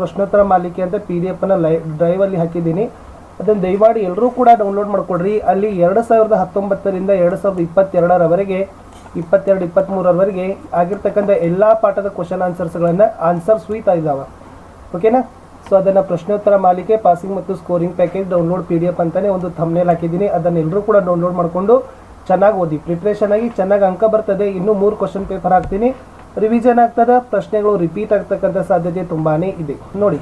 ಪ್ರಶ್ನೋತ್ತರ ಮಾಲಿಕೆ ಅಂತ PDF ಅನ್ನು ಡ್ರೈವಲ್ಲಿ ಹಾಕಿದ್ದೀನಿ. ಅದನ್ನು ದಯಮಾಡಿ ಎಲ್ಲರೂ ಕೂಡ ಡೌನ್ಲೋಡ್ ಮಾಡ್ಕೊಡ್ರಿ. ಅಲ್ಲಿ 2019ರಿಂದ 2022ರವರೆಗೆ 22-23ರವರೆಗೆ ಆಗಿರ್ತಕ್ಕಂಥ ಎಲ್ಲ ಪಾಠದ ಕ್ವಶನ್ ಆನ್ಸರ್ಸ್ಗಳನ್ನು ಆನ್ಸರ್ ಸ್ವೀಟ್ ಇದ್ದಾವೆ. ಓಕೆನಾ? ಸೊ ಅದನ್ನು ಪ್ರಶ್ನೋತ್ತರ ಮಾಲಿಕೆ ಪಾಸಿಂಗ್ ಮತ್ತು ಸ್ಕೋರಿಂಗ್ ಪ್ಯಾಕೇಜ್ ಡೌನ್ಲೋಡ್ PDF ಅಂತಲೇ ಒಂದು ಥಂಬ್ನೇಲ್ ಹಾಕಿದ್ದೀನಿ. ಅದನ್ನು ಎಲ್ಲರೂ ಕೂಡ ಡೌನ್ಲೋಡ್ ಮಾಡಿಕೊಂಡು ಚೆನ್ನಾಗಿ ಓದಿ, ಪ್ರಿಪ್ರೇಷನ್ ಆಗಿ ಚೆನ್ನಾಗಿ ಅಂಕ ಬರ್ತದೆ. ಇನ್ನೂ 3 ಕ್ವಶನ್ ಪೇಪರ್ ಹಾಕ್ತೀನಿ, ರಿವಿಷನ್ ಆಗ್ತದೆ, ಪ್ರಶ್ನೆಗಳು ರಿಪೀಟ್ ಆಗ್ತಕ್ಕಂಥ ಸಾಧ್ಯತೆ ತುಂಬಾ ಇದೆ. ನೋಡಿ,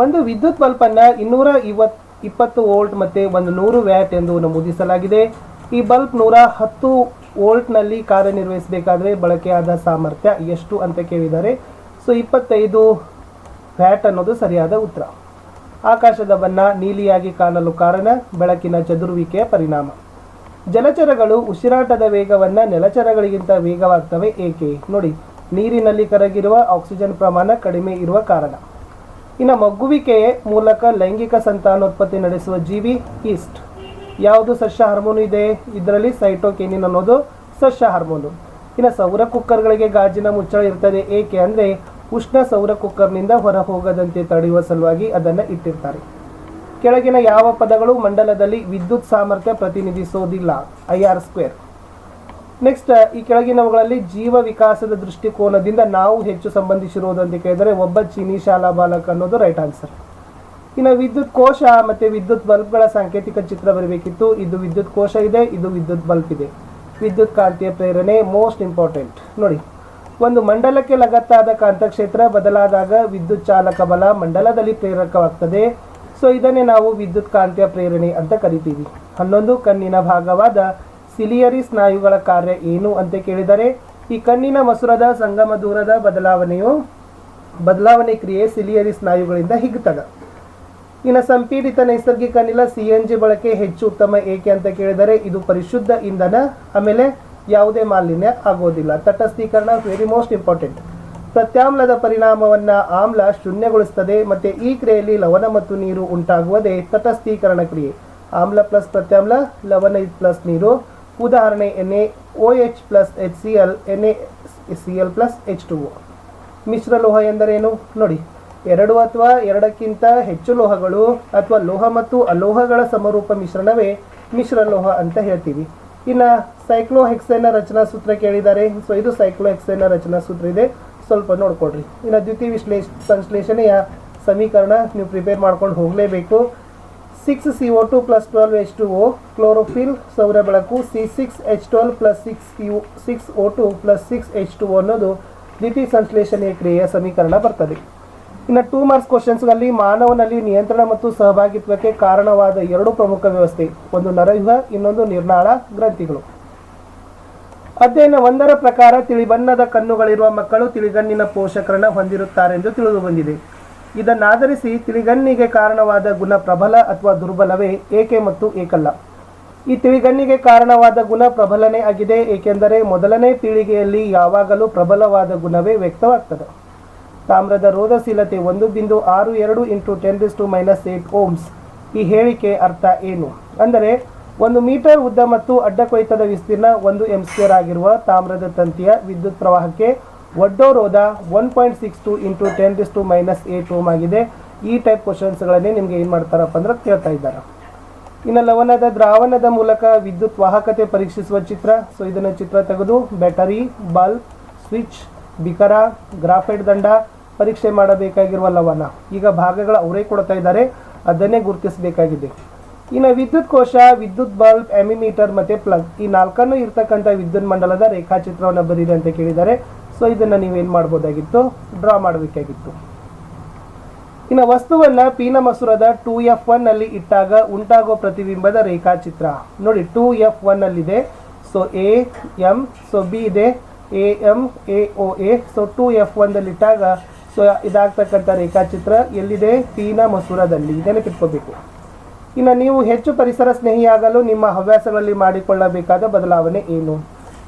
ಒಂದು ವಿದ್ಯುತ್ ಬಲ್ಬನ್ನು 220 ವೋಲ್ಟ್ ಮತ್ತು 100 ವ್ಯಾಟ್ ಎಂದು ನಮೂದಿಸಲಾಗಿದೆ. ಈ ಬಲ್ಬ್ 110 ವೋಲ್ಟ್ನಲ್ಲಿ ಕಾರ್ಯನಿರ್ವಹಿಸಬೇಕಾದ್ರೆ ಬಳಕೆಯಾದ ಸಾಮರ್ಥ್ಯ ಎಷ್ಟು ಅಂತ ಕೇಳಿದ್ದಾರೆ. ಸೊ 25 ವ್ಯಾಟ್ ಅನ್ನೋದು ಸರಿಯಾದ ಉತ್ತರ. ಆಕಾಶದ ಬಣ್ಣ ನೀಲಿಯಾಗಿ ಕಾಣಲು ಕಾರಣ ಬೆಳಕಿನ ಚದುರುವಿಕೆಯ ಪರಿಣಾಮ. ಜಲಚರಗಳು ಉಸಿರಾಟದ ವೇಗವನ್ನು ನೆಲಚರಗಳಿಗಿಂತ ವೇಗವಾಗ್ತವೆ ಏಕೆ? ನೋಡಿ, ನೀರಿನಲ್ಲಿ ಕರಗಿರುವ ಆಕ್ಸಿಜನ್ ಪ್ರಮಾಣ ಕಡಿಮೆ ಇರುವ ಕಾರಣ. ಇನ್ನು ಮಗ್ಗುವಿಕೆಯ ಮೂಲಕ ಲೈಂಗಿಕ ಸಂತಾನೋತ್ಪತ್ತಿ ನಡೆಸುವ ಜೀವಿ ಈಸ್ಟ್. ಯಾವುದು ಸಸ್ಯ ಹಾರ್ಮೋನು ಇದೆ? ಇದರಲ್ಲಿ ಸೈಟೋಕಿನಿನ್ ಅನ್ನೋದು ಸಸ್ಯ ಹಾರ್ಮೋನು. ಇನ್ನು ಸೌರ ಕುಕ್ಕರ್ಗಳಿಗೆ ಗಾಜಿನ ಮುಚ್ಚಳ ಇರ್ತದೆ ಏಕೆ ಅಂದರೆ ಉಷ್ಣ ಸೌರ ಕುಕ್ಕರ್ನಿಂದ ಹೊರ ಹೋಗದಂತೆ ತಡೆಯುವ ಸಲುವಾಗಿ ಅದನ್ನು ಇಟ್ಟಿರ್ತಾರೆ. ಕೆಳಗಿನ ಯಾವ ಪದಗಳು ಮಂಡಲದಲ್ಲಿ ವಿದ್ಯುತ್ ಸಾಮರ್ಥ್ಯ ಪ್ರತಿನಿಧಿಸೋದಿಲ್ಲ? IR². ನೆಕ್ಸ್ಟ್, ಈ ಕೆಳಗಿನವುಗಳಲ್ಲಿ ಜೀವ ವಿಕಾಸದ ದೃಷ್ಟಿಕೋನದಿಂದ ನಾವು ಹೆಚ್ಚು ಸಂಬಂಧಿಸಿರುವುದು ಅಂತ ಕೇಳಿದರೆ ಒಬ್ಬ ಚೀನಿ ಶಾಲಾ ಬಾಲಕ ಅನ್ನೋದು ರೈಟ್ ಆನ್ಸರ್. ಇನ್ನು ವಿದ್ಯುತ್ ಕೋಶ ಮತ್ತು ವಿದ್ಯುತ್ ಬಲ್ಬ್ಗಳ ಸಾಂಕೇತಿಕ ಚಿತ್ರ ಬರಬೇಕಿತ್ತು. ಇದು ವಿದ್ಯುತ್ ಕೋಶ ಇದೆ, ಇದು ವಿದ್ಯುತ್ ಬಲ್ಬ್ ಇದೆ. ವಿದ್ಯುತ್ ಕಾಂತೀಯ ಪ್ರೇರಣೆ ಮೋಸ್ಟ್ ಇಂಪಾರ್ಟೆಂಟ್. ನೋಡಿ, ಒಂದು ಮಂಡಲಕ್ಕೆ ಲಗತ್ತಾದ ಕಾಂತಕ್ಷೇತ್ರ ಬದಲಾದಾಗ ವಿದ್ಯುತ್ ಚಾಲಕ ಬಲ ಮಂಡಲದಲ್ಲಿ ಪ್ರೇರಕವಾಗ್ತದೆ. ಸೊ ಇದನ್ನೇ ನಾವು ವಿದ್ಯುತ್ ಕಾಂತೀಯ ಪ್ರೇರಣೆ ಅಂತ ಕರಿತೀವಿ. 11 ಕಣ್ಣಿನ ಭಾಗವಾದ ಸಿಲಿಯರಿ ಸ್ನಾಯುಗಳ ಕಾರ್ಯ ಏನು ಅಂತ ಕೇಳಿದರೆ ಈ ಕಣ್ಣಿನ ಮಸೂರದ ಸಂಗಮ ದೂರದ ಬದಲಾವಣೆ ಕ್ರಿಯೆ ಸಿಲಿಯರಿ ಸ್ನಾಯುಗಳಿಂದ ಹಿಗ್ತದ. ಇನ್ನು ಸಂಪೀಡಿತ ನೈಸರ್ಗಿಕ ಅನಿಲ CNG ಬಳಕೆ ಹೆಚ್ಚು ಉತ್ತಮ ಏಕೆ ಅಂತ ಕೇಳಿದರೆ ಇದು ಪರಿಶುದ್ಧ ಇಂಧನ, ಆಮೇಲೆ ಯಾವುದೇ ಮಾಲಿನ್ಯ ಆಗೋದಿಲ್ಲ. ತಟಸ್ಥೀಕರಣ ವೆರಿ ಮೋಸ್ಟ್ ಇಂಪಾರ್ಟೆಂಟ್. ಪ್ರತ್ಯಾಮ್ಲದ ಪರಿಣಾಮವನ್ನು ಆಮ್ಲ ಶೂನ್ಯಗೊಳಿಸುತ್ತದೆ ಮತ್ತು ಈ ಕ್ರಿಯೆಯಲ್ಲಿ ಲವಣ ಮತ್ತು ನೀರು ಉಂಟಾಗುವುದೇ ತಟಸ್ಥೀಕರಣ ಕ್ರಿಯೆ. ಆಮ್ಲ ಪ್ಲಸ್ ಪ್ರತ್ಯಾಮ್ಲ, ಲವಣ ಪ್ಲಸ್ ನೀರು. ಉದಾಹರಣೆ NaOH plus HCl, NaCl plus H2O. ಮಿಶ್ರ ಲೋಹ ಎಂದರೇನು? ನೋಡಿ, 2 ಅಥವಾ 2ಕ್ಕಿಂತ ಹೆಚ್ಚು ಲೋಹಗಳು ಅಥವಾ ಲೋಹ ಮತ್ತು ಅಲೋಹಗಳ ಸಮರೂಪ ಮಿಶ್ರಣವೇ ಮಿಶ್ರ ಲೋಹ ಅಂತ ಹೇಳ್ತೀವಿ. ಇನ್ನು ಸೈಕ್ಲೋಹೆಕ್ಸೇನ್ನ ರಚನಾ ಸೂತ್ರ ಕೇಳಿದ್ದಾರೆ. ಸೊ ಇದು ಸೈಕ್ಲೋಹೆಕ್ಸೇನ್ನ ರಚನಾ ಸೂತ್ರ ಇದೆ, ಸ್ವಲ್ಪ ನೋಡ್ಕೊಡ್ರಿ. ಇನ್ನು ದ್ವಿತೀಯ ಸಂಶ್ಲೇಷಣೆಯ ಸಮೀಕರಣ ನೀವು ಪ್ರಿಪೇರ್ ಮಾಡ್ಕೊಂಡು ಹೋಗಲೇಬೇಕು. 6CO2 ಪ್ಲಸ್ 12H2O ಕ್ಲೋರೋಫಿಲ್ ಸೌರ ಬೆಳಕು. C6H12 plus 6O2 plus 6H2O ಅನ್ನೋದು ದ್ವಿತೀಯ ಸಂಶ್ಲೇಷಣೆಯ ಕ್ರಿಯೆಯ ಸಮೀಕರಣ ಬರ್ತದೆ. ಇನ್ನು 2 ಮಾರ್ಕ್ಸ್ ಕ್ವಶನ್ಸ್ಗಳಲ್ಲಿ ಮಾನವನಲ್ಲಿ ನಿಯಂತ್ರಣ ಮತ್ತು ಸಹಭಾಗಿತ್ವಕ್ಕೆ ಕಾರಣವಾದ 2 ಪ್ರಮುಖ ವ್ಯವಸ್ಥೆ, ಒಂದು ನರವ್ಯೂಹ, ಇನ್ನೊಂದು ನಿರ್ನಾಳ ಗ್ರಂಥಿಗಳು. ಅಧ್ಯಯನ 1ರ ಪ್ರಕಾರ ತಿಳಿಬಣ್ಣದ ಕಣ್ಣುಗಳಿರುವ ಮಕ್ಕಳು ತಿಳಿಗಣ್ಣಿನ ಪೋಷಕರನ್ನು ಹೊಂದಿರುತ್ತಾರೆಂದು ತಿಳಿದು ಬಂದಿದೆ. ಇದನ್ನಾಧರಿಸಿ ತಿಳಿಗಣ್ಣಿಗೆ ಕಾರಣವಾದ ಗುಣ ಪ್ರಬಲ ಅಥವಾ ದುರ್ಬಲವೇ, ಏಕೆ ಮತ್ತು ಏಕಲ್ಲ? ಈ ತಿಳಿಗಣ್ಣಿಗೆ ಕಾರಣವಾದ ಗುಣ ಪ್ರಬಲನೇ ಆಗಿದೆ, ಏಕೆಂದರೆ ಮೊದಲನೇ ಪೀಳಿಗೆಯಲ್ಲಿ ಯಾವಾಗಲೂ ಪ್ರಬಲವಾದ ಗುಣವೇ ವ್ಯಕ್ತವಾಗ್ತದೆ. ತಾಮ್ರದ ರೋಧಶೀಲತೆ 1.62 × 10⁻⁸ ಓಮ್ಸ್. ಈ ಹೇಳಿಕೆ ಅರ್ಥ ಏನು ಅಂದರೆ 1 ಮೀಟರ್ ಉದ್ದ ಮತ್ತು ಅಡ್ಡಕೊಯ್ತದ ವಿಸ್ತೀರ್ಣ 1 m² ಆಗಿರುವ ತಾಮ್ರದ ತಂತಿಯ ವಿದ್ಯುತ್ ಪ್ರವಾಹಕ್ಕೆ ಒಡ್ಡೋರೋಧ 1.62 × 10⁻⁸ ಓಮ್ ಆಗಿದೆ. ಈ ಟೈಪ್ ಕ್ವಶನ್ಸ್ಗಳನ್ನೇ ನಿಮಗೆ ಏನು ಮಾಡ್ತಾರಪ್ಪ ಅಂದ್ರೆ ಕೇಳ್ತಾ ಇದ್ದಾರೆ. ಇನ್ನು ಲವಣದ ದ್ರಾವಣದ ಮೂಲಕ ವಿದ್ಯುತ್ ವಾಹಕತೆ ಪರೀಕ್ಷಿಸುವ ಚಿತ್ರ. ಸೊ ಇದನ್ನು ಚಿತ್ರ ತೆಗೆದು ಬ್ಯಾಟರಿ, ಬಲ್ಬ್, ಸ್ವಿಚ್, ಬಿಕರ, ಗ್ರಾಫೈಟ್ ದಂಡ, ಪರೀಕ್ಷೆ ಮಾಡಬೇಕಾಗಿರುವ ಲವಣ. ಈಗ ಭಾಗಗಳ ಅವರೇ ಕೊಡ್ತಾ ಇದ್ದಾರೆ, ಅದನ್ನೇ ಗುರುತಿಸಬೇಕಾಗಿದೆ. ಇನ್ನು ವಿದ್ಯುತ್ ಕೋಶ, ವಿದ್ಯುತ್ ಬಲ್ಬ್, ಎಮಿಮೀಟರ್ ಮತ್ತು ಪ್ಲಗ್, ಈ 4 ಇರ್ತಕ್ಕಂಥ ವಿದ್ಯುತ್ ಮಂಡಲದ ರೇಖಾಚಿತ್ರವನ್ನು ಬರೀರಿ ಅಂತ ಕೇಳಿದ್ದಾರೆ. ಸೊ ಇದನ್ನು ನೀವೇನು ಮಾಡ್ಬೋದಾಗಿತ್ತು? ಡ್ರಾ ಮಾಡಬೇಕಾಗಿತ್ತು. ಇನ್ನು ವಸ್ತುವನ್ನು ಪೀನ ಮಸೂರದ 2F1ನಲ್ಲಿ ಇಟ್ಟಾಗ ಉಂಟಾಗೋ ಪ್ರತಿಬಿಂಬದ ರೇಖಾಚಿತ್ರ. ನೋಡಿ 2F1ನಲ್ಲಿದೆ. ಸೊ AM, ಸೊ B ಇದೆ, AM, AOA. ಸೊ 2F1ದಲ್ಲಿಟ್ಟಾಗ ಸೊ ಇದಾಗ್ತಕ್ಕಂಥ ರೇಖಾಚಿತ್ರ ಎಲ್ಲಿದೆ? ಪೀನ ಮಸೂರದಲ್ಲಿ. ನೆನಪಿಟ್ಕೋಬೇಕು. ಇನ್ನು ನೀವು ಹೆಚ್ಚು ಪರಿಸರ ಸ್ನೇಹಿಯಾಗಲು ನಿಮ್ಮ ಹವ್ಯಾಸಗಳಲ್ಲಿ ಮಾಡಿಕೊಳ್ಳಬೇಕಾದ ಬದಲಾವಣೆ ಏನು?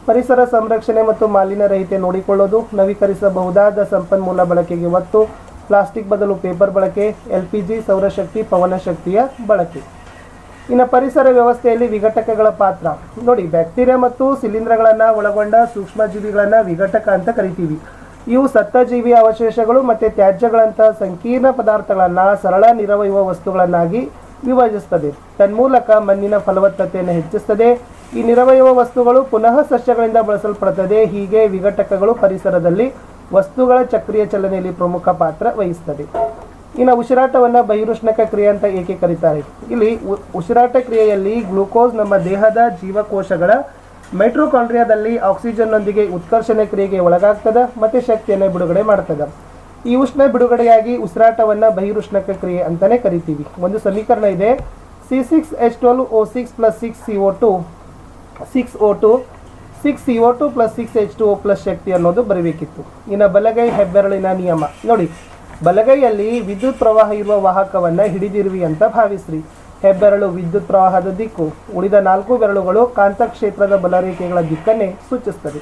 ಪರಿಸರ ಸಂರಕ್ಷಣೆ ಮತ್ತು ಮಾಲಿನ್ಯ ರಹಿತ ನೋಡಿಕೊಳ್ಳೋದು, ನವೀಕರಿಸಬಹುದಾದ ಸಂಪನ್ಮೂಲ ಬಳಕೆಗೆ ಒತ್ತು, ಪ್ಲಾಸ್ಟಿಕ್ ಬದಲು ಪೇಪರ್ ಬಳಕೆ, LPG, ಸೌರಶಕ್ತಿ, ಪವನಶಕ್ತಿಯ ಬಳಕೆ. ಇನ್ನು ಪರಿಸರ ವ್ಯವಸ್ಥೆಯಲ್ಲಿ ವಿಘಟಕಗಳ ಪಾತ್ರ. ನೋಡಿ, ಬ್ಯಾಕ್ಟೀರಿಯಾ ಮತ್ತು ಶಿಲೀಂಧ್ರಗಳನ್ನು ಒಳಗೊಂಡ ಸೂಕ್ಷ್ಮಜೀವಿಗಳನ್ನು ವಿಘಟಕ ಅಂತ ಕರಿತೀವಿ. ಇವು ಸತ್ತ ಜೀವಿಯ ಅವಶೇಷಗಳು ಮತ್ತು ತ್ಯಾಜ್ಯಗಳಂತಹ ಸಂಕೀರ್ಣ ಪದಾರ್ಥಗಳನ್ನು ಸರಳ ನಿರವಯವ ವಸ್ತುಗಳನ್ನಾಗಿ ವಿಭಜಿಸುತ್ತದೆ. ತನ್ಮೂಲಕ ಮಣ್ಣಿನ ಫಲವತ್ತತೆಯನ್ನು ಹೆಚ್ಚಿಸುತ್ತದೆ. ಈ ನಿರವಯವ ವಸ್ತುಗಳು ಪುನಃ ಸಸ್ಯಗಳಿಂದ ಬಳಸಲ್ಪಡುತ್ತದೆ. ಹೀಗೆ ವಿಘಟಕಗಳು ಪರಿಸರದಲ್ಲಿ ವಸ್ತುಗಳ ಚಕ್ರೀಯ ಚಲನೆಯಲ್ಲಿ ಪ್ರಮುಖ ಪಾತ್ರ ವಹಿಸುತ್ತದೆ. ಇನ್ನು ಉಸಿರಾಟವನ್ನು ಬಹಿರುಷ್ಣಕ ಕ್ರಿಯೆ ಅಂತ ಏಕೆ ಕರೀತಾರೆ? ಇಲ್ಲಿ ಉಸಿರಾಟ ಕ್ರಿಯೆಯಲ್ಲಿ ಗ್ಲೂಕೋಸ್ ನಮ್ಮ ದೇಹದ ಜೀವಕೋಶಗಳ ಮೈಟ್ರೋಕಾಂಡ್ರಿಯಾದಲ್ಲಿ ಆಕ್ಸಿಜನ್ನೊಂದಿಗೆ ಉತ್ಕರ್ಷಣೆ ಕ್ರಿಯೆಗೆ ಒಳಗಾಗ್ತದೆ ಮತ್ತು ಶಕ್ತಿಯನ್ನು ಬಿಡುಗಡೆ ಮಾಡ್ತದೆ. ಈ ಉಷ್ಣ ಬಿಡುಗಡೆಯಾಗಿ ಉಸಿರಾಟವನ್ನು ಬಹಿರುಷ್ಣಕ ಕ್ರಿಯೆ ಅಂತಲೇ ಕರಿತೀವಿ. ಒಂದು ಸಮೀಕರಣ ಇದೆ, C6H12O6 + 6CO2 6O2 6CO2 + 6H2O plus ಶಕ್ತಿ ಅನ್ನೋದು ಬರಬೇಕಿತ್ತು. ಇನ್ನು ಬಲಗೈ ಹೆಬ್ಬೆರಳಿನ ನಿಯಮ ನೋಡಿ, ಬಲಗೈಯಲ್ಲಿ ವಿದ್ಯುತ್ ಪ್ರವಾಹ ಇರುವ ವಾಹಕವನ್ನು ಹಿಡಿದಿರುವಿ ಅಂತ ಭಾವಿಸ್ರಿ. ಹೆಬ್ಬೆರಳು ವಿದ್ಯುತ್ ಪ್ರವಾಹದ ದಿಕ್ಕು, ಉಳಿದ 4 ಬೆರಳುಗಳು ಕಾಂತಕ್ಷೇತ್ರದ ಬಲರೇಖೆಗಳ ದಿಕ್ಕನ್ನೇ ಸೂಚಿಸುತ್ತದೆ.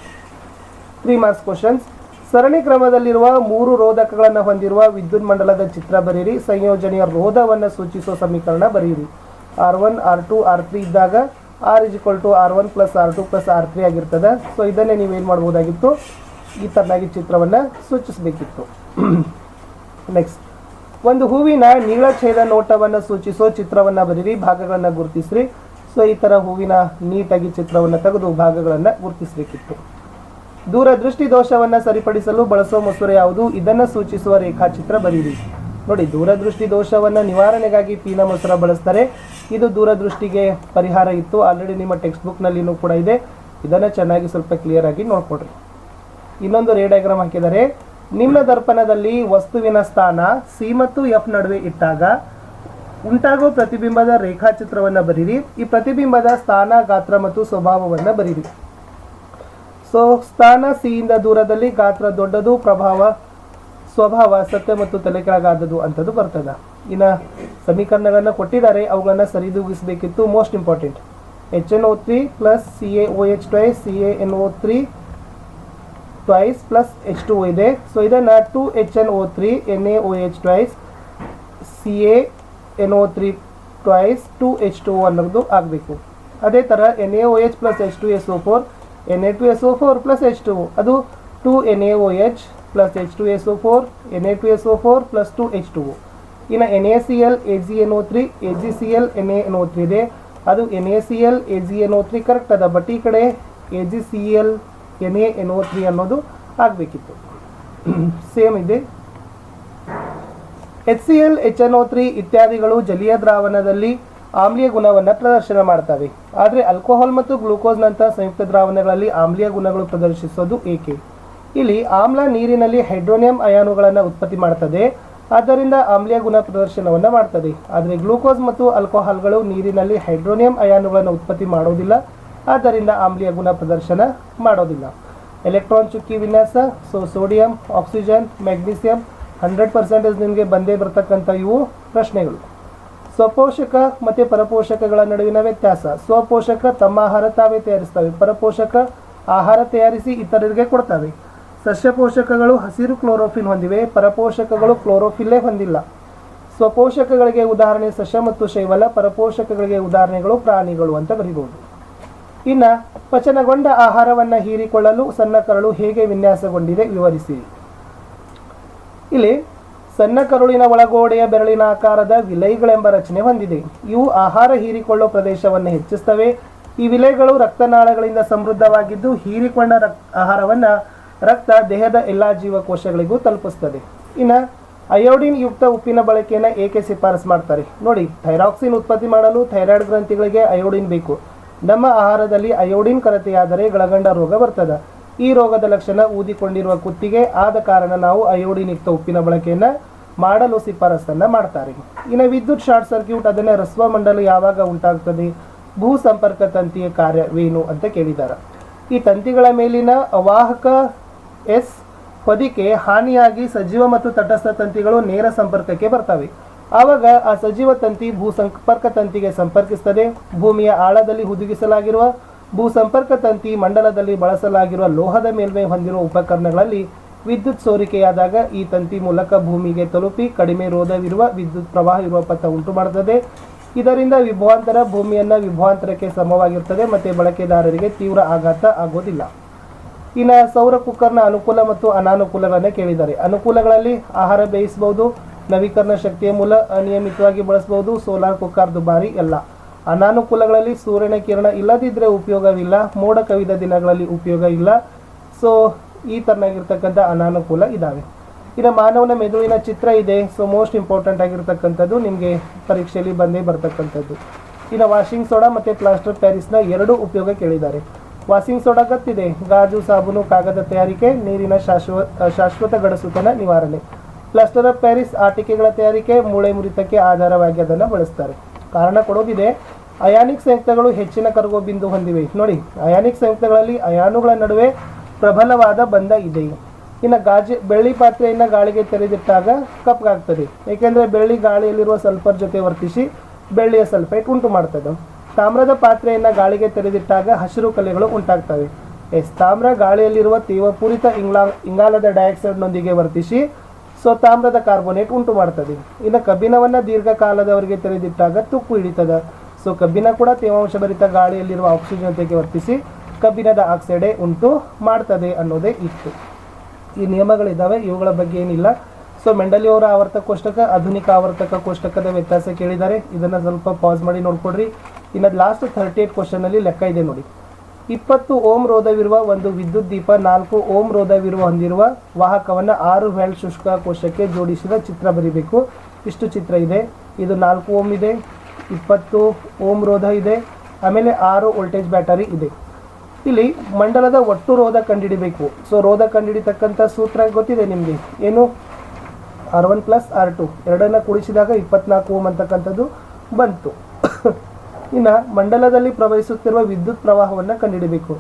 3 ಮಾರ್ಕ್ಸ್ ಕ್ವಶನ್ಸ್. ಸರಣಿ ಕ್ರಮದಲ್ಲಿರುವ 3 ರೋಧಕಗಳನ್ನು ಹೊಂದಿರುವ ವಿದ್ಯುತ್ ಮಂಡಲದ ಚಿತ್ರ ಬರೆಯಿರಿ. ಸಂಯೋಜನೆಯ ರೋಧವನ್ನು ಸೂಚಿಸುವ ಸಮೀಕರಣ ಬರೆಯಿರಿ. R1 R2 R3 ಇದ್ದಾಗ R = R1 + R2 + R3 ಆಗಿರ್ತದೆ. ಸೊ ಇದನ್ನೇ ನೀವೇನು ಮಾಡ್ಬೋದಾಗಿತ್ತು, ಈ ಥರನಾಗಿ ಚಿತ್ರವನ್ನು ಸೂಚಿಸಬೇಕಿತ್ತು. ನೆಕ್ಸ್ಟ್, ಒಂದು ಹೂವಿನ ನೀಳಛೇದ ನೋಟವನ್ನು ಸೂಚಿಸೋ ಚಿತ್ರವನ್ನು ಬರೀರಿ, ಭಾಗಗಳನ್ನು ಗುರುತಿಸ್ರಿ. ಸೊ ಈ ಥರ ಹೂವಿನ ನೀಟಾಗಿ ಚಿತ್ರವನ್ನು ತೆಗೆದು ಭಾಗಗಳನ್ನು ಗುರುತಿಸಬೇಕಿತ್ತು. ದೂರದೃಷ್ಟಿ ದೋಷವನ್ನು ಸರಿಪಡಿಸಲು ಬಳಸೋ ಮಸೂರ ಯಾವುದು? ಇದನ್ನು ಸೂಚಿಸುವ ರೇಖಾಚಿತ್ರ ಬರೀರಿ. ನೋಡಿ, ದೂರದೃಷ್ಟಿ ದೋಷವನ್ನು ನಿವಾರಣೆಗಾಗಿ ಪೀನ ಮಸೂರ ಬಳಸ್ತಾರೆ. ಇದು ದೂರದೃಷ್ಟಿಗೆ ಪರಿಹಾರ ಇತ್ತು, ಆಲ್ರೆಡಿ ನಿಮ್ಮ ಟೆಕ್ಸ್ಟ್ ಬುಕ್ನಲ್ಲಿನೂ ಕೂಡ ಇದೆ. ಇದನ್ನು ಚೆನ್ನಾಗಿ ಸ್ವಲ್ಪ ಕ್ಲಿಯರ್ ಆಗಿ ನೋಡ್ಕೊಡ್ರಿ. ಇನ್ನೊಂದು ರೇ ಡಯಾಗ್ರಾಮ್ ಹಾಕಿದ್ದಾರೆ. ನಿಮ್ನ ದರ್ಪಣದಲ್ಲಿ ವಸ್ತುವಿನ ಸ್ಥಾನ ಸಿ ಮತ್ತು ಎಫ್ ನಡುವೆ ಇಟ್ಟಾಗ ಉಂಟಾಗೋ ಪ್ರತಿಬಿಂಬದ ರೇಖಾಚಿತ್ರವನ್ನು ಬರೀರಿ. ಈ ಪ್ರತಿಬಿಂಬದ ಸ್ಥಾನ, ಗಾತ್ರ ಮತ್ತು ಸ್ವಭಾವವನ್ನು ಬರೀರಿ. ಸೊ ಸ್ಥಾನ ಸಿ ಇಂದ ದೂರದಲ್ಲಿ, ಗಾತ್ರ ದೊಡ್ಡದು, ಸ್ವಭಾವ ಸತ್ಯ ಮತ್ತು ತಲೆ ಕೆಳಗಾದದು ಅಂತದ್ದು ಬರ್ತದೆ. ಇನ್ನು ಸಮೀಕರಣಗಳನ್ನು ಕೊಟ್ಟಿದ್ದಾರೆ, ಅವುಗಳನ್ನು ಸರಿದೂಗಿಸಬೇಕಿತ್ತು. Most important, HNO3 + CaOH twice CaNO3 twice plus H2O ಇದೆ. ಸೊ ಇದನ್ನು 2HNO3 NaOH twice CaNO3 twice 2H2O ಅನ್ನೋದು ಆಗಬೇಕು. ಅದೇ ಥರ NaOH + H2SO4 Na2SO4 + H2O, ಅದು 2NaOH + H2SO4 Na2SO4 + 2H2O. ಇನ್ನು NaCl AgNO3 AgCl NaNO3 ಇದೆ, ಅದು NaCl AgNO3 ಕರೆಕ್ಟ್ ಅದ, ಬಟ್ ಈ ಕಡೆ AgCl NaNO3 ಅನ್ನೋದು ಆಗಬೇಕಿತ್ತು. ಸೇಮ್ ಇದೆ. HCl HNO3 ಇತ್ಯಾದಿಗಳು ಜಲೀಯ ದ್ರಾವಣದಲ್ಲಿ ಆಮ್ಲೀಯ ಗುಣವನ್ನು ಪ್ರದರ್ಶನ ಮಾಡ್ತವೆ. ಆದರೆ ಆಲ್ಕೋಹಾಲ್ ಮತ್ತು ಗ್ಲೂಕೋಸ್ನಂತಹ ಸಂಯುಕ್ತ ದ್ರಾವಣಗಳಲ್ಲಿ ಆಮ್ಲೀಯ ಗುಣಗಳು ಪ್ರದರ್ಶಿಸೋದು ಏಕೆ? ಇಲ್ಲಿ ಆಮ್ಲ ನೀರಿನಲ್ಲಿ ಹೈಡ್ರೋನಿಯಂ ಅಯಾನುಗಳನ್ನು ಉತ್ಪತ್ತಿ ಮಾಡ್ತದೆ, ಆದ್ದರಿಂದ ಆಮ್ಲೀಯ ಗುಣ ಪ್ರದರ್ಶನವನ್ನು ಮಾಡ್ತದೆ. ಆದರೆ ಗ್ಲೂಕೋಸ್ ಮತ್ತು ಆಲ್ಕೋಹಾಲ್ಗಳು ನೀರಿನಲ್ಲಿ ಹೈಡ್ರೋನಿಯಂ ಅಯಾನುಗಳನ್ನು ಉತ್ಪತ್ತಿ ಮಾಡೋದಿಲ್ಲ, ಆದ್ದರಿಂದ ಆಮ್ಲೀಯ ಗುಣ ಪ್ರದರ್ಶನ ಮಾಡೋದಿಲ್ಲ. ಎಲೆಕ್ಟ್ರಾನ್ ಚುಕ್ಕಿ ವಿನ್ಯಾಸ. ಸೊ ಸೋಡಿಯಂ, ಆಕ್ಸಿಜನ್, ಮ್ಯಾಗ್ನೀಸಿಯಂ 100% ನಿಮಗೆ ಬಂದೇ ಬರ್ತಕ್ಕಂಥ ಇವು ಪ್ರಶ್ನೆಗಳು. ಸ್ವಪೋಷಕ ಮತ್ತು ಪರಪೋಷಕಗಳ ನಡುವಿನ ವ್ಯತ್ಯಾಸ. ಸ್ವಪೋಷಕ ತಮ್ಮ ಆಹಾರ ತಾವೇ ತಯಾರಿಸ್ತವೆ, ಪರಪೋಷಕ ಆಹಾರ ತಯಾರಿಸಿ ಇತರರಿಗೆ ಕೊಡ್ತವೆ. ಸಸ್ಯ ಪೋಷಕಗಳು ಹಸಿರು ಕ್ಲೋರೋಫಿಲ್ ಹೊಂದಿವೆ, ಪರಪೋಷಕಗಳು ಕ್ಲೋರೋಫಿಲ್ಲೇ ಹೊಂದಿಲ್ಲ. ಸ್ವಪೋಷಕಗಳಿಗೆ ಉದಾಹರಣೆ ಸಸ್ಯ ಮತ್ತು ಶೈವಲ, ಪರಪೋಷಕಗಳಿಗೆ ಉದಾಹರಣೆಗಳು ಪ್ರಾಣಿಗಳು ಅಂತ ಬರೀಬಹುದು. ಇನ್ನು ಪಚನಗೊಂಡ ಆಹಾರವನ್ನು ಹೀರಿಕೊಳ್ಳಲು ಸಣ್ಣ ಕರಳು ಹೇಗೆ ವಿನ್ಯಾಸಗೊಂಡಿದೆ ವಿವರಿಸಿ. ಇಲ್ಲಿ ಸಣ್ಣ ಕರುಳಿನ ಒಳಗೋಡೆಯ ಬೆರಳಿನ ಆಕಾರದ ವಿಲೈಗಳೆಂಬ ರಚನೆ ಹೊಂದಿದೆ. ಇವು ಆಹಾರ ಹೀರಿಕೊಳ್ಳೋ ಪ್ರದೇಶವನ್ನು ಹೆಚ್ಚಿಸ್ತವೆ. ಈ ವಿಲೈಗಳು ರಕ್ತನಾಳಗಳಿಂದ ಸಮೃದ್ಧವಾಗಿದ್ದು ಹೀರಿಕೊಂಡ ಆಹಾರವನ್ನು ರಕ್ತ ದೇಹದ ಎಲ್ಲ ಜೀವಕೋಶಗಳಿಗೂ ತಲುಪಿಸ್ತದೆ. ಇನ್ನು ಅಯೋಡಿನ್ ಯುಕ್ತ ಉಪ್ಪಿನ ಬಳಕೆಯನ್ನು ಏಕೆ ಶಿಫಾರಸು ಮಾಡ್ತಾರೆ? ನೋಡಿ, ಥೈರಾಕ್ಸಿನ್ ಉತ್ಪತ್ತಿ ಮಾಡಲು ಥೈರಾಯ್ಡ್ ಗ್ರಂಥಿಗಳಿಗೆ ಅಯೋಡಿನ್ ಬೇಕು. ನಮ್ಮ ಆಹಾರದಲ್ಲಿ ಅಯೋಡಿನ್ ಕೊರತೆಯಾದರೆ ಗಳಗಂಡ ರೋಗ ಬರ್ತದೆ. ಈ ರೋಗದ ಲಕ್ಷಣ ಊದಿಕೊಂಡಿರುವ ಕುತ್ತಿಗೆ ಆದ ಕಾರಣ ನಾವು ಅಯೋಡಿನ್ ಯುಕ್ತ ಉಪ್ಪಿನ ಬಳಕೆಯನ್ನು ಮಾಡಲು ಶಿಫಾರಸನ್ನು ಮಾಡ್ತಾರೆ. ಇನ್ನು ವಿದ್ಯುತ್ ಶಾರ್ಟ್ ಸರ್ಕ್ಯೂಟ್, ಅದನ್ನು ರಸ್ವ ಮಂಡಲ ಯಾವಾಗ ಉಂಟಾಗ್ತದೆ? ಭೂ ಸಂಪರ್ಕ ತಂತಿಯ ಕಾರ್ಯವೇನು ಅಂತ ಕೇಳಿದ್ದಾರೆ. ಈ ತಂತಿಗಳ ಮೇಲಿನ ಅವಾಹಕ ಹೊದಿಕೆ ಹಾನಿಯಾಗಿ ಸಜೀವ ಮತ್ತು ತಟಸ್ಥ ತಂತಿಗಳು ನೇರ ಸಂಪರ್ಕಕ್ಕೆ ಬರ್ತವೆ. ಆವಾಗ ಆ ಸಜೀವ ತಂತಿ ಭೂ ಸಂಪರ್ಕ ತಂತಿಗೆ ಸಂಪರ್ಕಿಸುತ್ತದೆ. ಭೂಮಿಯ ಆಳದಲ್ಲಿ ಹುದುಗಿಸಲಾಗಿರುವ ಭೂ ಸಂಪರ್ಕ ತಂತಿ ಮಂಡಲದಲ್ಲಿ ಬಳಸಲಾಗಿರುವ ಲೋಹದ ಮೇಲ್ಮೈ ಹೊಂದಿರುವ ಉಪಕರಣಗಳಲ್ಲಿ ವಿದ್ಯುತ್ ಸೋರಿಕೆಯಾದಾಗ ಈ ತಂತಿ ಮೂಲಕ ಭೂಮಿಗೆ ತಲುಪಿ ಕಡಿಮೆ ರೋಧವಿರುವ ವಿದ್ಯುತ್ ಪ್ರವಾಹ ಇರುವ ಪಥ ಉಂಟು ಮಾಡುತ್ತದೆ. ಇದರಿಂದ ವಿಭವಾಂತರ ಭೂಮಿಯನ್ನು ವಿಭವಾಂತರಕ್ಕೆ ಸಮವಾಗಿರುತ್ತದೆ ಮತ್ತು ಬಳಕೆದಾರರಿಗೆ ತೀವ್ರ ಆಘಾತ ಆಗೋದಿಲ್ಲ. ಇನ್ನು ಸೌರ ಕುಕ್ಕರ್ನ ಅನುಕೂಲ ಮತ್ತು ಅನಾನುಕೂಲಗಳನ್ನೇ ಕೇಳಿದ್ದಾರೆ. ಅನುಕೂಲಗಳಲ್ಲಿ ಆಹಾರ ಬೇಯಿಸಬಹುದು, ನವೀಕರಣ ಶಕ್ತಿಯ ಮೂಲ, ಅನಿಯಮಿತವಾಗಿ ಬಳಸಬಹುದು, ಸೋಲಾರ್ ಕುಕ್ಕರ್ ದುಬಾರಿ ಎಲ್ಲ. ಅನಾನುಕೂಲಗಳಲ್ಲಿ ಸೂರ್ಯನ ಕಿರಣ ಇಲ್ಲದಿದ್ದರೆ ಉಪಯೋಗವಿಲ್ಲ, ಮೋಡ ಕವಿದ ದಿನಗಳಲ್ಲಿ ಉಪಯೋಗ ಇಲ್ಲ. ಸೊ ಈ ಥರನಾಗಿರ್ತಕ್ಕಂಥ ಅನಾನುಕೂಲ ಇದ್ದಾವೆ. ಇನ್ನು ಮಾನವನ ಮೆದುಳಿನ ಚಿತ್ರ ಇದೆ. ಸೊ ಮೋಸ್ಟ್ ಇಂಪಾರ್ಟೆಂಟ್ ಆಗಿರ್ತಕ್ಕಂಥದ್ದು ನಿಮಗೆ ಪರೀಕ್ಷೆಯಲ್ಲಿ ಬಂದೇ ಬರ್ತಕ್ಕಂಥದ್ದು. ಇನ್ನು ವಾಷಿಂಗ್ ಸೋಡಾ ಮತ್ತು ಪ್ಲಾಸ್ಟರ್ ಪ್ಯಾರಿಸ್ನ 2 ಉಪಯೋಗ ಕೇಳಿದ್ದಾರೆ. ವಾಷಿಂಗ್ ಸೋಡಾ ಗೊತ್ತಿದೆ, ಗಾಜು, ಸಾಬೂನು, ಕಾಗದ ತಯಾರಿಕೆ, ನೀರಿನ ಶಾಶ್ವತ ಗಡಸುತನ ನಿವಾರಣೆ. ಪ್ಲಾಸ್ಟರ್ ಆಫ್ ಪ್ಯಾರಿಸ್ ಆಟಿಕೆಗಳ ತಯಾರಿಕೆ, ಮೂಳೆ ಮುರಿತಕ್ಕೆ ಆಧಾರವಾಗಿ ಅದನ್ನು ಬಳಸ್ತಾರೆ. ಕಾರಣ ಕೊಡೋದಿದೆ, ಅಯಾನಿಕ್ ಸಂಯುಕ್ತಗಳು ಹೆಚ್ಚಿನ ಕರಗುವ ಬಿಂದು ಹೊಂದಿವೆ. ನೋಡಿ, ಅಯಾನಿಕ್ ಸಂಯುಕ್ತಗಳಲ್ಲಿ ಅಯಾನುಗಳ ನಡುವೆ ಪ್ರಬಲವಾದ ಬಂಧ ಇದೆ. ಇನ್ನು ಬೆಳ್ಳಿ ಪಾತ್ರೆಯನ್ನು ಗಾಳಿಗೆ ತೆರೆದಿಟ್ಟಾಗ ಕಪ್ಪಗಾಗ್ತದೆ, ಏಕೆಂದರೆ ಬೆಳ್ಳಿ ಗಾಳಿಯಲ್ಲಿರುವ ಸಲ್ಫರ್ ಜೊತೆ ವರ್ತಿಸಿ ಬೆಳ್ಳಿಯ ಸಲ್ಫೇಟ್ ಉಂಟು ಮಾಡ್ತದೆ. ತಾಮ್ರದ ಪಾತ್ರೆಯನ್ನು ಗಾಳಿಗೆ ತೆರೆದಿಟ್ಟಾಗ ಹಸಿರು ಕಲೆಗಳು ಉಂಟಾಗ್ತವೆ. ತಾಮ್ರ ಗಾಳಿಯಲ್ಲಿರುವ ತೀವ್ರಪೂರಿತ ಇಂಗಾಲದ ಡೈಆಕ್ಸೈಡ್ನೊಂದಿಗೆ ವರ್ತಿಸಿ ತಾಮ್ರದ ಕಾರ್ಬೋನೇಟ್ ಉಂಟು ಮಾಡ್ತದೆ. ಇನ್ನು ಕಬ್ಬಿಣವನ್ನು ದೀರ್ಘಕಾಲದವರೆಗೆ ತೆರೆದಿಟ್ಟಾಗ ತುಕ್ಕು ಹಿಡಿತದೆ. ಕಬ್ಬಿಣ ಕೂಡ ತೇವಾಂಶ ಭರಿತ ಗಾಳಿಯಲ್ಲಿರುವ ಆಕ್ಸಿಜನ್ ಜೊತೆಗೆ ವರ್ತಿಸಿ ಕಬ್ಬಿಣದ ಆಕ್ಸೈಡೇ ಉಂಟು ಮಾಡ್ತದೆ ಅನ್ನೋದೇ ಇತ್ತು. ಈ ನಿಯಮಗಳಿದ್ದಾವೆ, ಇವುಗಳ ಬಗ್ಗೆ ಏನಿಲ್ಲ. ಮೆಂಡಲಿ ಅವರ ಆವರ್ತಕ ಕೋಷ್ಟಕ, ಆಧುನಿಕ ಆವರ್ತಕ ಕೋಷ್ಟಕದ ವ್ಯತ್ಯಾಸ ಕೇಳಿದ್ದಾರೆ. ಇದನ್ನು ಸ್ವಲ್ಪ ಪಾಸ್ ಮಾಡಿ ನೋಡ್ಕೊಡ್ರಿ. ಇನ್ನು ಲಾಸ್ಟ್ 38 ಕ್ವಶನಲ್ಲಿ ಲೆಕ್ಕ ಇದೆ ನೋಡಿ. 20 ಓಂ ರೋಧವಿರುವ ಒಂದು ವಿದ್ಯುತ್ ದೀಪ 4 ಓಂ ರೋಧವಿರುವ ಹೊಂದಿರುವ ವಾಹಕವನ್ನು 6 ವ್ಯಾಲ್ಟ್ ಶುಷ್ಕ ಕೋಶಕ್ಕೆ ಜೋಡಿಸಿದ ಚಿತ್ರ ಬರೀಬೇಕು. ಇಷ್ಟು ಚಿತ್ರ ಇದೆ. ಇದು 4 ಓಂ ಇದೆ, 20 ಓಂ ರೋಧ ಇದೆ, ಆಮೇಲೆ 6 ವೋಲ್ಟೇಜ್ ಬ್ಯಾಟರಿ ಇದೆ. ಇಲ್ಲಿ ಮಂಡಲದ ಒಟ್ಟು ರೋಧ ಕಂಡುಹಿಡಿಬೇಕು. ರೋಧ ಕಂಡುಹಿಡಿತಕ್ಕಂಥ ಸೂತ್ರ ಗೊತ್ತಿದೆ ನಿಮಗೆ, ಏನು? R1 + R2 ಎರಡನ್ನು ಕೂಡಿಸಿದಾಗ 24 ಓಂ ಅಂತಕ್ಕಂಥದ್ದು ಬಂತು. ಇನ್ನು ಮಂಡಲದಲ್ಲಿ ಪ್ರವಹಿಸುತ್ತಿರುವ ವಿದ್ಯುತ್ ಪ್ರವಾಹವನ್ನು ಕಂಡುಹಿಡಬೇಕು.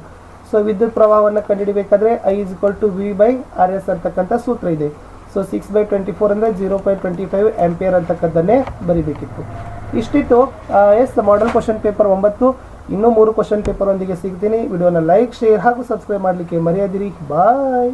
ವಿದ್ಯುತ್ ಪ್ರವಾಹವನ್ನು ಕಂಡುಹಿಡಬೇಕಾದ್ರೆ I = V/RS ಅಂತಕ್ಕಂಥ ಸೂತ್ರ ಇದೆ. 6/24 ಅಂದರೆ 0.25 ಆಂಪಿಯರ್ ಅಂತಕ್ಕಂಥದ್ದನ್ನೇ ಬರೀಬೇಕಿತ್ತು. ಇಷ್ಟಿತ್ತು ಮಾಡೆಲ್ ಕ್ವಶನ್ ಪೇಪರ್ 9. ಇನ್ನೂ 3 ಕ್ವಶನ್ ಪೇಪರ್ ಒಂದಿಗೆ ಸಿಗ್ತೀನಿ. ವಿಡಿಯೋನ ಲೈಕ್, ಶೇರ್ ಹಾಗೂ ಸಬ್ಸ್ಕ್ರೈಬ್ ಮಾಡಲಿಕ್ಕೆ ಮರೆಯದಿರಿ. ಬಾಯ್.